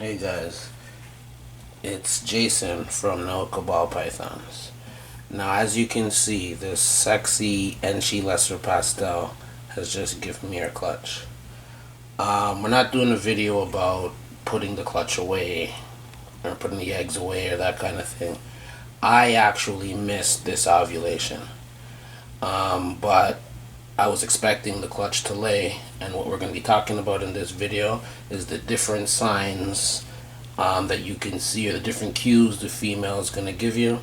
Hey guys, it's Jason from Nyoka Ball Pythons. Now, as you can see, this sexy Enchi Lesser Pastel has just given me her clutch. We're not doing a video about putting the clutch away or putting the eggs away or that kind of thing. I actually missed this ovulation, but I was expecting the clutch to lay, and what we're going to be talking about in this video is the different signs that you can see, or the different cues the female is going to give you,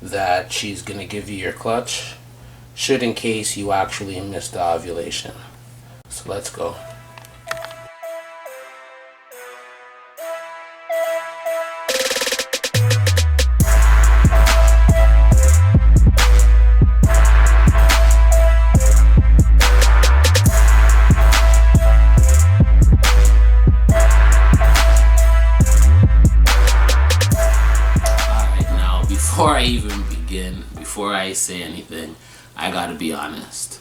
that she's going to give you your clutch, should in case you actually miss the ovulation. So let's go. Before I say anything, I gotta be honest.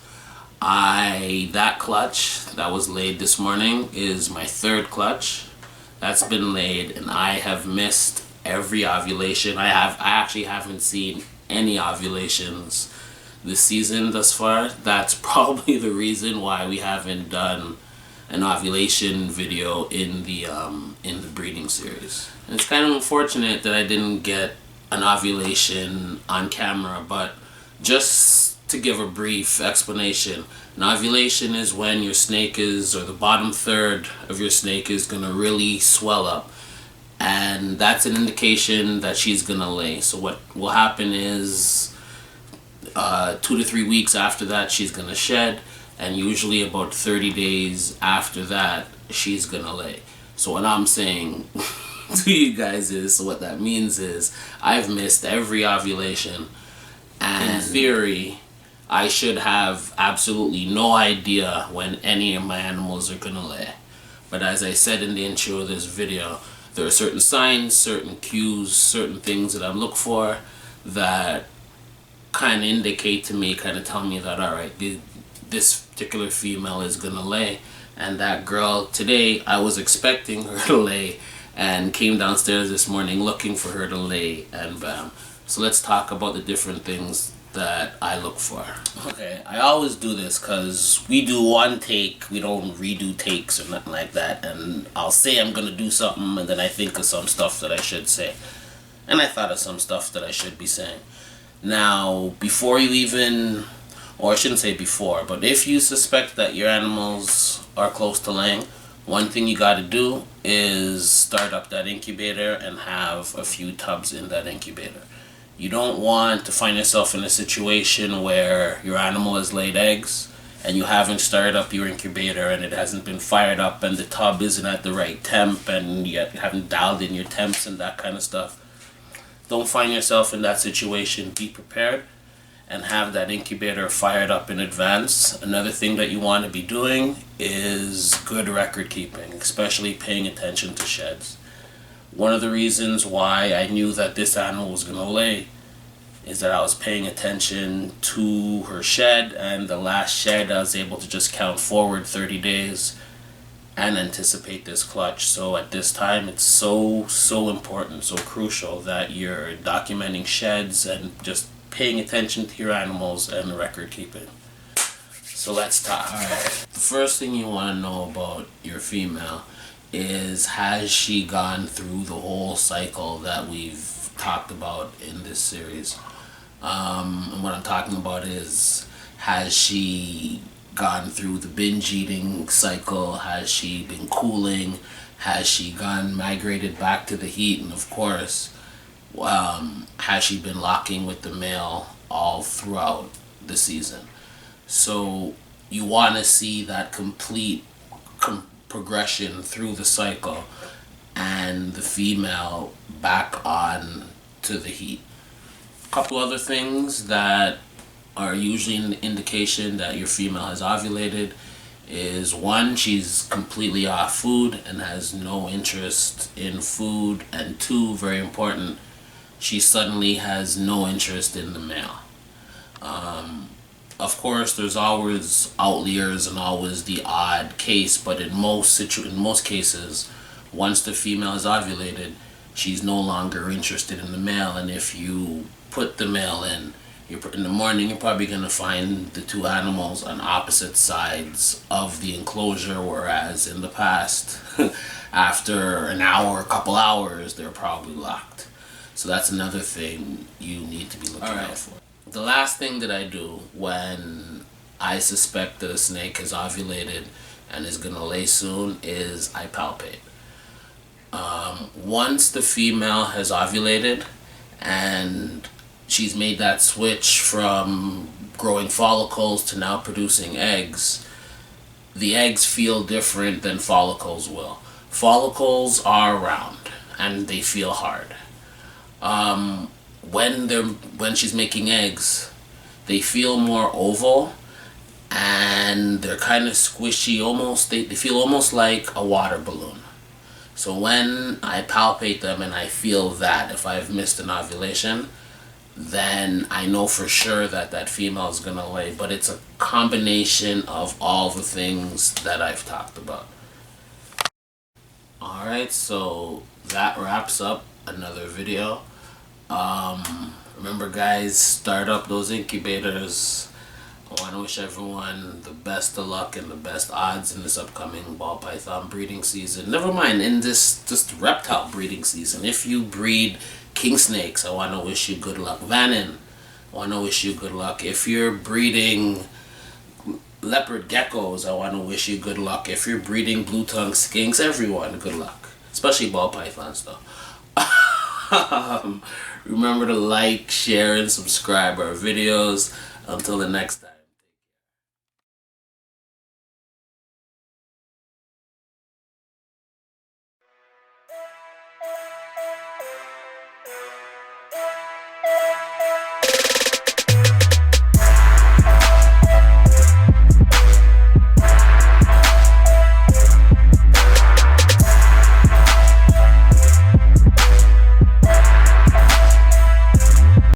That clutch that was laid this morning is my third clutch that's been laid, and I have missed every ovulation. I actually haven't seen any ovulations this season thus far. That's probably the reason why we haven't done an ovulation video in the breeding series. And it's kind of unfortunate that I didn't get an ovulation on camera, but just to give a brief explanation, an ovulation is when your snake is, or the bottom third of your snake is gonna really swell up, and that's an indication that she's gonna lay. So what will happen is 2 to 3 weeks after that she's gonna shed, and usually about 30 days after that she's gonna lay. So what I'm saying to you guys is, so what that means is I've missed every ovulation, and in theory I should have absolutely no idea when any of my animals are gonna lay. But as I said in the intro of this video, there are certain signs, certain cues, certain things that I look for that kind of indicate to me, kind of tell me that alright, this particular female is gonna lay. And that girl today, I was expecting her to lay, and came downstairs this morning looking for her to lay, and bam. So let's talk about the different things that I look for. Okay, I always do this because we do one take, we don't redo takes or nothing like that, and I'll say I'm gonna do something and then I think of some stuff that I should say. And I thought of some stuff that I should be saying. Now, before you even, or I shouldn't say before, but if you suspect that your animals are close to laying, one thing you got to do is start up that incubator and have a few tubs in that incubator. You don't want to find yourself in a situation where your animal has laid eggs and you haven't started up your incubator and it hasn't been fired up and the tub isn't at the right temp and you haven't dialed in your temps and that kind of stuff. Don't find yourself in that situation. Be prepared and have that incubator fired up in advance. Another thing that you want to be doing is good record keeping, especially paying attention to sheds. One of the reasons why I knew that this animal was going to lay is that I was paying attention to her shed, and the last shed I was able to just count forward 30 days and anticipate this clutch. So at this time it's so important, so crucial that you're documenting sheds and just paying attention to your animals and record keeping. So let's talk. Alright. The first thing you want to know about your female is, has she gone through the whole cycle that we've talked about in this series? And what I'm talking about is, has she gone through the binge eating cycle? Has she been cooling? Has she migrated back to the heat? And of course, has she been locking with the male all throughout the season? So you want to see that complete progression through the cycle and the female back on to the heat. A couple other things that are usually an indication that your female has ovulated is, one, she's completely off food and has no interest in food, and two, very important, she suddenly has no interest in the male. Of course, there's always outliers and always the odd case, but in most cases, once the female is ovulated, she's no longer interested in the male. And if you put the male in the morning, you're probably going to find the two animals on opposite sides of the enclosure, whereas in the past, after an hour, a couple hours, they're probably locked. So that's another thing you need to be looking out for. The last thing that I do when I suspect that a snake has ovulated and is going to lay soon is I palpate. Once the female has ovulated and she's made that switch from growing follicles to now producing eggs, the eggs feel different than follicles will. Follicles are round and they feel hard. When she's making eggs, they feel more oval and they're kind of squishy, almost they feel almost like a water balloon. So when I palpate them and I feel that if I've missed an ovulation, then I know for sure that that female is going to lay. But it's a combination of all the things that I've talked about. Alright, so that wraps up another video. Remember guys, start up those incubators. I want to wish everyone the best of luck and the best odds in this upcoming ball python breeding season. Never mind, in this just reptile breeding season. If you breed king snakes, I want to wish you good luck. Vannon, I want to wish you good luck. If you're breeding leopard geckos, I want to wish you good luck. If you're breeding blue tongue skinks, everyone good luck. Especially ball pythons though. Remember to like, share, and subscribe our videos. Until the next time.